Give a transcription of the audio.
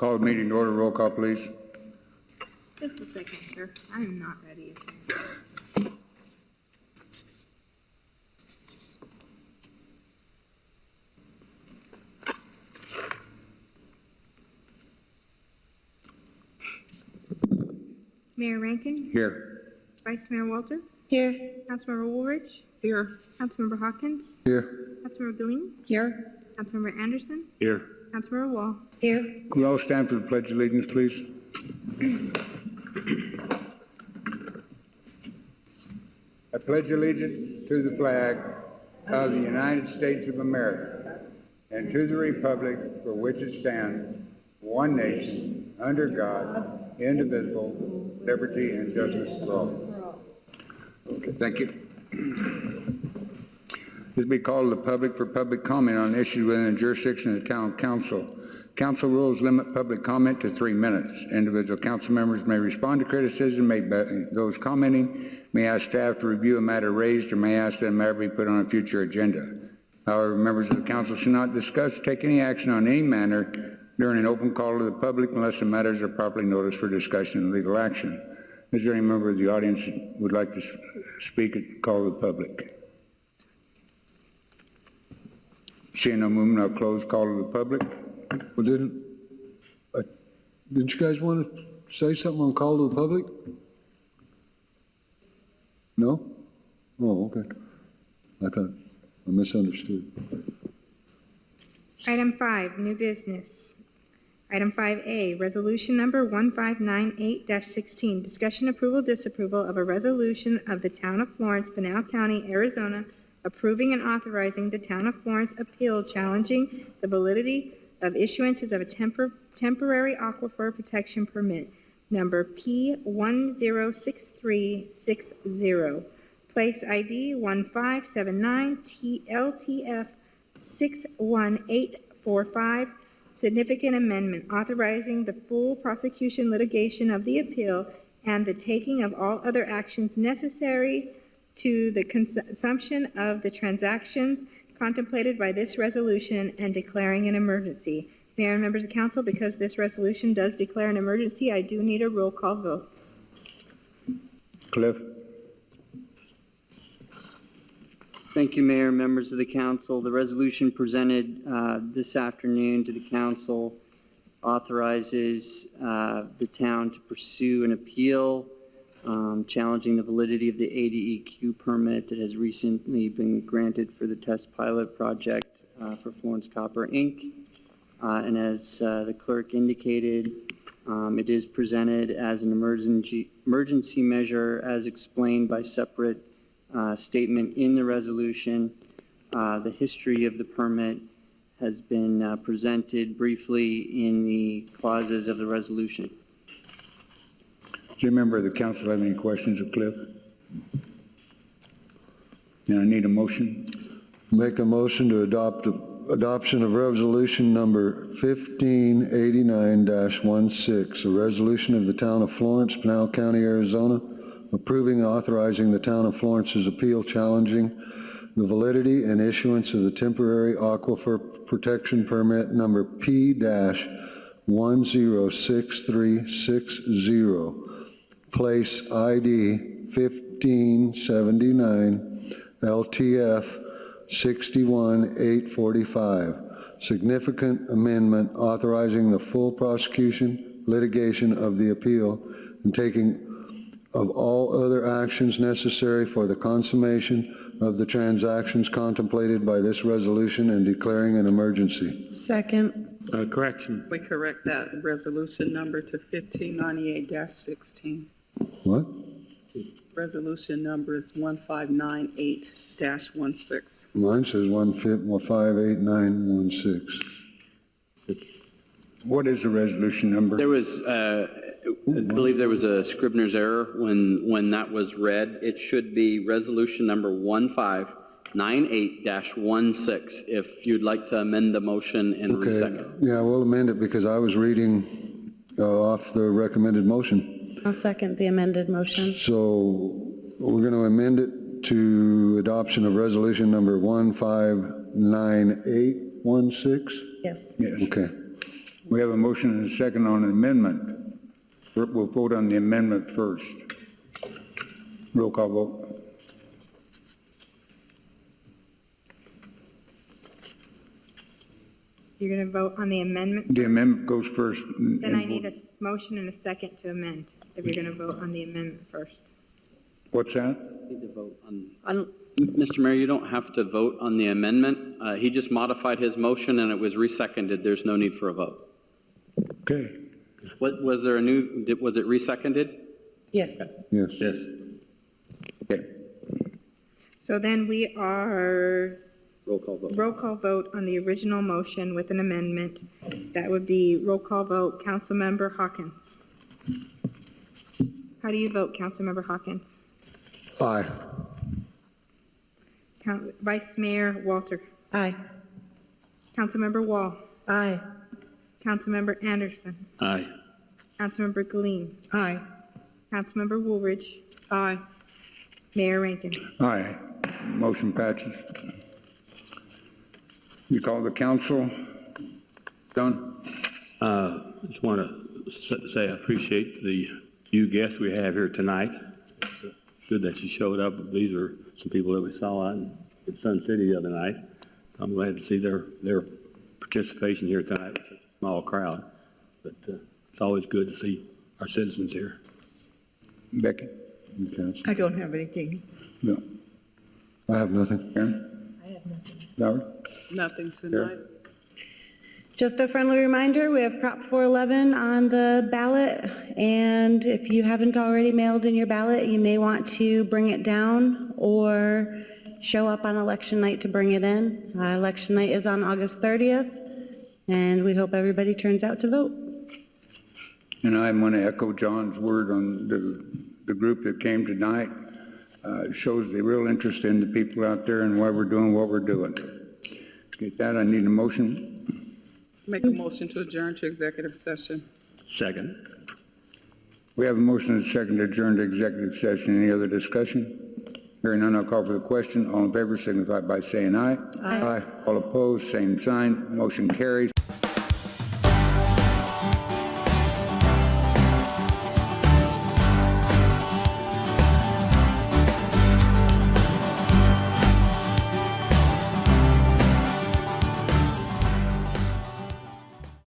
Call the meeting to order. Roll call, please. Just a second, sir. I am not ready. Mayor Rankin? Here. Vice Mayor Walter? Here. Councilmember Woolridge? Here. Councilmember Hawkins? Here. Councilmember Gilleen? Here. Councilmember Anderson? Here. Councilmember Wall? Here. Can we all stand for the Pledge of Allegiance, please? I pledge allegiance to the flag of the United States of America and to the republic for which it stands, one nation, under God, indivisible, liberty and justice for all. Okay, thank you. This will be called to the public for public comment on issues within the jurisdiction of the town council. Council rules limit public comment to 3 minutes. Individual council members may respond to criticism made by those commenting, may ask staff to review a matter raised, or may ask that a matter be put on a future agenda. However, members of the council should not discuss or take any action on any matter during an open call to the public unless the matters are properly noticed for discussion and legal action. Is there any member of the audience that would like to speak at call to the public? Seeing no movement, I'll close call to the public. Well, didn't you guys want to say something on call to the public? No? Oh, okay. I thought I misunderstood. Item 5, new business. Item 5A, resolution number 1598-16, discussion, approval, disapproval of a resolution of the Town of Florence, Pinal County, Arizona, approving and authorizing the Town of Florence appeal challenging the validity of issuances of a temporary aquifer protection permit, number P106360, place ID 1579TLTF 61845, significant amendment authorizing the full prosecution litigation of the appeal and the taking of all other actions necessary to the consummation of the transactions contemplated by this resolution and declaring an emergency. Mayor and members of council, because this resolution does declare an emergency, I do need a roll call vote. Cliff? Thank you, Mayor, members of the council. The resolution presented this afternoon to the council authorizes the town to pursue an appeal challenging the validity of the ADEQ permit that has recently been granted for the test pilot project for Florence Copper, Inc. And as the clerk indicated, it is presented as an emergency measure as explained by separate statement in the resolution. The history of the permit has been presented briefly in the clauses of the resolution. Does any member of the council have any questions of Cliff? And I need a motion. Make a motion to adoption of resolution number 1589-16, a resolution of the Town of Florence, Pinal County, Arizona, approving and authorizing the Town of Florence's appeal challenging the validity and issuance of the temporary aquifer protection permit number P-106360, place ID 1579 LTF 61845, significant amendment authorizing the full prosecution litigation of the appeal and taking of all other actions necessary for the consummation of the transactions contemplated by this resolution and declaring an emergency. Second. Correction. We correct that resolution number to 1598-16. What? Resolution number is 1598-16. Mine says 158916. What is the resolution number? There was, I believe there was a Scribner's error when that was read. It should be resolution number 1598-16, if you'd like to amend the motion and resecond. Yeah, we'll amend it because I was reading off the recommended motion. I'll second the amended motion. So we're going to amend it to adoption of resolution number 159816? Yes. Yes. Okay. We have a motion and a second on an amendment. We'll vote on the amendment first. Roll call vote. You're going to vote on the amendment? The amendment goes first. Then I need a motion and a second to amend, if you're going to vote on the amendment first. What's that? Need to vote on. Mr. Mayor, you don't have to vote on the amendment. He just modified his motion and it was reseconded. There's no need for a vote. Okay. Was there a new, was it reseconded? Yes. Yes. Yes. Okay. So then we are Roll call vote. roll call vote on the original motion with an amendment. That would be roll call vote, Councilmember Hawkins. How do you vote, Councilmember Hawkins? Aye. Vice Mayor Walter. Aye. Councilmember Wall. Aye. Councilmember Anderson. Aye. Councilmember Galeen. Aye. Councilmember Woolridge. Aye. Mayor Rankin. Aye. Motion passes. You call the council. Don? Just want to say I appreciate the few guests we have here tonight. It's good that you showed up. These are some people that we saw out in Sun City the other night. I'm glad to see their participation here tonight. It's a small crowd, but it's always good to see our citizens here. Becky? Okay. I don't have anything. No. I have nothing. Karen? I have nothing. Valerie? Nothing tonight. Just a friendly reminder, we have Prop 411 on the ballot, and if you haven't already mailed in your ballot, you may want to bring it down or show up on election night to bring it in. Election night is on August 30th, and we hope everybody turns out to vote. And I want to echo John's word on the group that came tonight. Shows the real interest in the people out there and why we're doing what we're doing. With that, I need a motion. Make a motion to adjourn to executive session. Second. We have a motion and a second to adjourn to executive session. Any other discussion? Hearing none, I'll call for the question. All in favor signify by saying aye. Aye. All opposed, same sign. Motion carries.